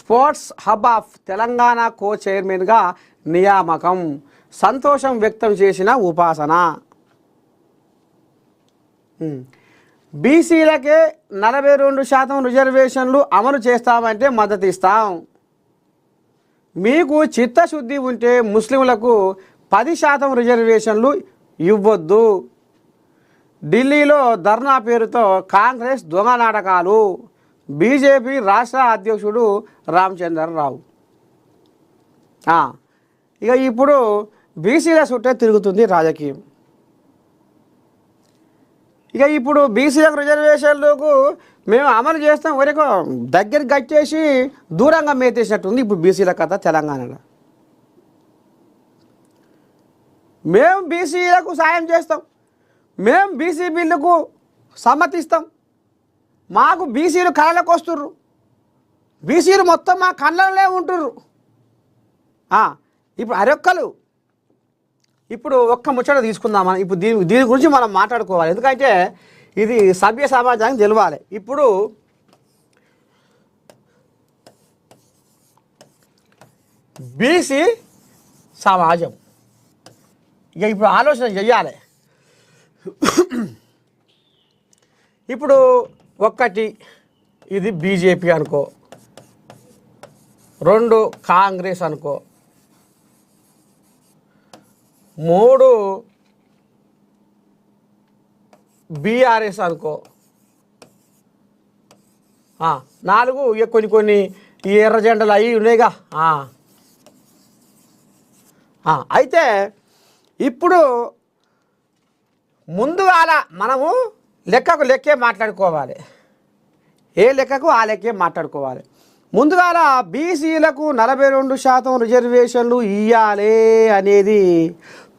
Sports hub of Telangana కో చైర్మన్గా నియామకం. సంతోషం వ్యక్తం చేసిన ఉపాసన. బీసీలకే 42% రిజర్వేషన్లు అమలు చేస్తామంటే మద్దతు ఇస్తాం. మీకు చిత్తశుద్ధి ఉంటే ముస్లింలకు 10% రిజర్వేషన్లు ఇవ్వొద్దు. ఢిల్లీలో ధర్నా పేరుతో కాంగ్రెస్ దొంగ నాటకాలు. బీజేపీ రాష్ట్ర అధ్యక్షుడు రామచంద్రరావు. ఇక ఇప్పుడు బీసీల చుట్టే తిరుగుతుంది రాజకీయం. ఇక ఇప్పుడు బీసీలకు రిజర్వేషన్లకు మేము అమలు చేస్తాం వరకు దగ్గరికి గట్టేసి దూరంగా మేతేసినట్టుంది ఇప్పుడు బీసీల కథ తెలంగాణలో. మేము బీసీలకు సాయం చేస్తాం, మేము బీసీ బిల్లుకు సమ్మతిస్తాం, మాకు బీసీలు కళ్ళకు వస్తుర్రు, బీసీలు మొత్తం మా కళ్ళనే ఉంటుర్రు. ఇప్పుడు అరొక్కలు ఇప్పుడు ఒక్క ముచ్చట తీసుకుందామని ఇప్పుడు దీని గురించి మనం మాట్లాడుకోవాలి. ఎందుకంటే ఇది సభ్య సమాజానికి తెలవాలి. ఇప్పుడు బీసీ సమాజం ఇక ఇప్పుడు ఆలోచన చెయ్యాలి. ఇప్పుడు ఒక్కటి ఇది బీజేపీ అనుకో, 2 కాంగ్రెస్ అనుకో, 3 బీఆర్ఎస్ అనుకో, 4 ఇక కొన్ని ఈ ఎర్ర జెండలు అవి ఉన్నాయిగా. అయితే ఇప్పుడు ముందుగాల మనము లెక్కే మాట్లాడుకోవాలి. ఏ లెక్కకు ఆ లెక్కే మాట్లాడుకోవాలి. ముందుగాల బీసీలకు 42% రిజర్వేషన్లు ఇవ్వాలి అనేది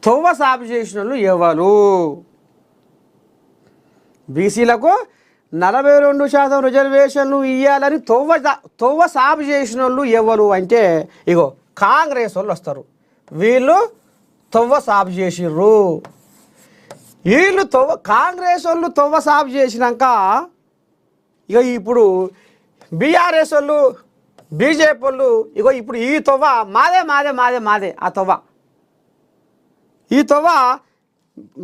తొవ్వ సాగు చేసిన వాళ్ళు ఎవరు? బీసీలకు 42% రిజర్వేషన్లు ఇవ్వాలని తొవ్వ సాగు చేసిన వాళ్ళు ఎవరు అంటే ఇగో కాంగ్రెస్ వాళ్ళు వస్తారు. వీళ్ళు తొవ్వ సాగు చేసిర్రు. వీళ్ళు కాంగ్రెస్ వాళ్ళు తొవ్వ సాగు చేసినాక ఇక ఇప్పుడు బీఆర్ఎస్ వాళ్ళు బీజేపీ వాళ్ళు ఇగో ఇప్పుడు ఈ తొవ్వ మాదే మాదే మాదే మాదే ఆ తొవ్వ ఈ తొవ్వ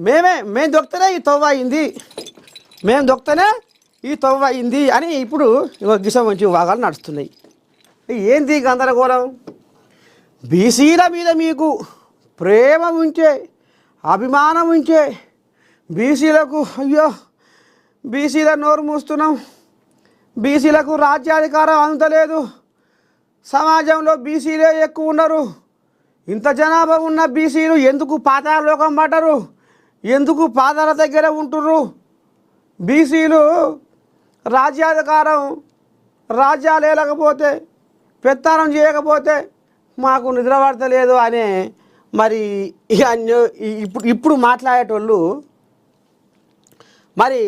మేము దొక్కితేనే ఈ తొవ్వ అయింది, మేము దొక్కితేనే ఈ తొవ్వ అయింది అని ఇప్పుడు ఇగో దిశ మంచి వాగాలు నడుస్తున్నాయి. ఏంది గందరగోళం? బీసీల మీద మీకు ప్రేమ ఉంటే, అభిమానం ఉంటే, బీసీలకు అయ్యో బీసీల నోరు మూస్తున్నాం, బీసీలకు రాజ్యాధికారం అందలేదు, సమాజంలో బీసీలే ఎక్కువ ఉన్నారు, ఇంత జనాభా ఉన్న బీసీలు ఎందుకు పాతాళలోకం పడ్డరు, ఎందుకు పాదాల దగ్గర ఉంటుర్రు, బీసీలు రాజ్యాలు లేకపోతే పెత్తానం చేయకపోతే మాకు నిద్ర పడతలేదు అనే మరి ఇప్పుడు మాట్లాడేటోళ్ళు మరి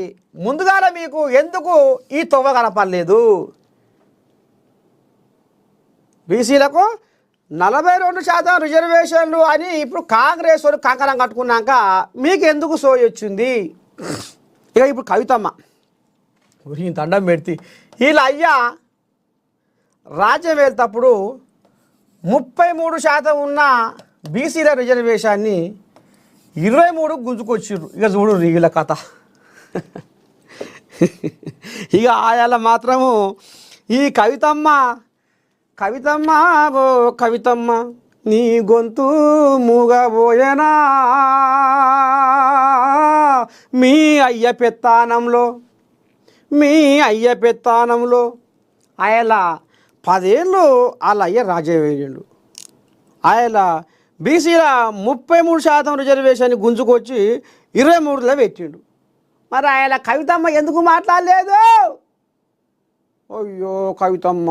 ముందుగాల మీకు ఎందుకు ఈ తొవ్వ కనపడలేదు? బీసీలకు 42% రిజర్వేషన్లు అని ఇప్పుడు కాంగ్రెస్ వాళ్ళు కంకణం కట్టుకున్నాక మీకు ఎందుకు సోయి వచ్చింది? ఇక ఇప్పుడు కవితమ్మ ఇంత అండం పెడితే వీళ్ళ అయ్యా రాజ్యం వెళ్తేప్పుడు 33% ఉన్న బీసీల రిజర్వేషన్ని 23 గుంజుకొచ్చిర్రు. ఇక చూడు వీళ్ళ కథ. ఇక ఆయాల మాత్రము ఈ కవితమ్మ ఓ కవితమ్మ నీ గొంతు మూగబోయేనా మీ అయ్య పెత్తానంలో ఆయన 10 ఏళ్ళు వాళ్ళ అయ్య రాజవేయుడు. ఆయన బీసీల 33% రిజర్వేషన్ గుంజుకొచ్చి 23లో పెట్టిండు. మరి ఆయన కవితమ్మ ఎందుకు మాట్లాడలేదు? అయ్యో కవితమ్మ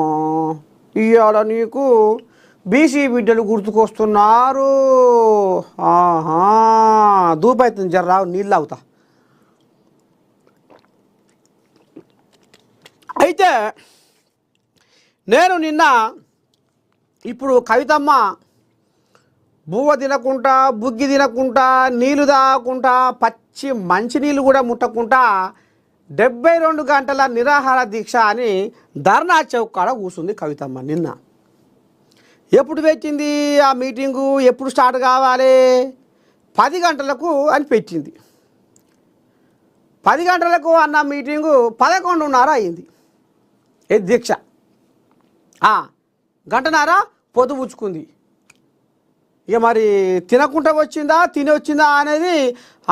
ఇవాళ నీకు బీసీ బిడ్డలు గుర్తుకొస్తున్నారు. దూపైతుంది జర్రా నీళ్ళు అవుతా. అయితే నేను నిన్న ఇప్పుడు కవితమ్మ బువ్వ తినకుండా, బుగ్గి తినకుండా, నీళ్ళు తాగకుండా, పచ్చి మంచినీళ్ళు కూడా ముట్టకుండా 72 గంటల నిరాహార దీక్ష అని ధర్నా చౌక్ కాడ కూర్చుంది కవితమ్మ నిన్న. ఎప్పుడు పెట్టింది ఆ మీటింగు, ఎప్పుడు స్టార్ట్ కావాలి? 10 గంటలకు అని పెట్టింది. 10 గంటలకు అన్న మీటింగు 11:30 అయింది. ఏ దీక్ష గంటన్నర పొద్దుపుచ్చుకుంది. ఇక మరి తినకుండా వచ్చిందా తిని వచ్చిందా అనేది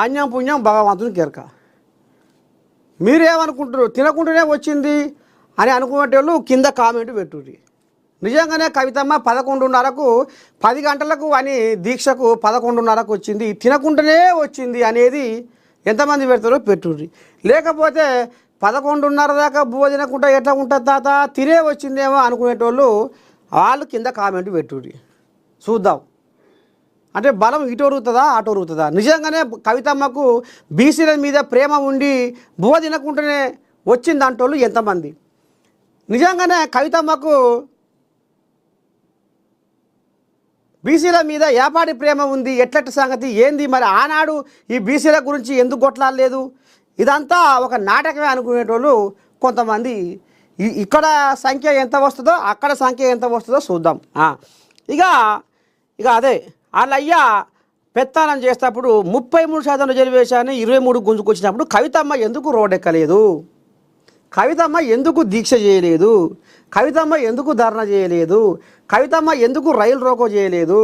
అన్యం పుణ్యం భగవంతునికి ఎరక. మీరేమనుకుంటారు? తినకుండానే వచ్చింది అని అనుకునేటోళ్ళు కింద కామెంట్ పెట్టుర్రి. నిజంగానే కవితమ్మ 11:30కు 10 గంటలకు అని దీక్షకు 11:30కు వచ్చింది, తినకుండానే వచ్చింది అనేది ఎంతమంది పెడతారో పెట్టుర్రి. లేకపోతే 11:30 దాకా బువ్వ తినకుండా ఎట్లా ఉంటుంది తాత, తినే వచ్చిందేమో అనుకునేటోళ్ళు వాళ్ళు కింద కామెంట్ పెట్టుర్రి. చూద్దాం. అంటే బలం ఇటు ఒరుగుతుందా అటు ఒరుగుతుందా? నిజంగానే కవితమ్మకు బీసీల మీద ప్రేమ ఉండి బువ్వ తినకుండానే వచ్చిందంటోళ్ళు ఎంతమంది? నిజంగానే కవితమ్మకు బీసీల మీద ఏపాటి ప్రేమ ఉంది, ఎట్లటి సంగతి ఏంది? మరి ఆనాడు ఈ బీసీల గురించి ఎందుకు కొట్లాడలేదు? ఇదంతా ఒక నాటకమే అనుకునేటోళ్ళు కొంతమంది. ఇక్కడ సంఖ్య ఎంత వస్తుందో అక్కడ సంఖ్య ఎంత వస్తుందో చూద్దాం. ఇక అదే వాళ్ళయ్యా పెత్తానం చేసేటప్పుడు 33% రిజర్వేషన్ 23 గుంజుకొచ్చినప్పుడు కవితమ్మ ఎందుకు రోడ్డెక్కలేదు? కవితమ్మ ఎందుకు దీక్ష చేయలేదు? కవితమ్మ ఎందుకు ధర్నా చేయలేదు? కవితమ్మ ఎందుకు రైలు రోకో చేయలేదు?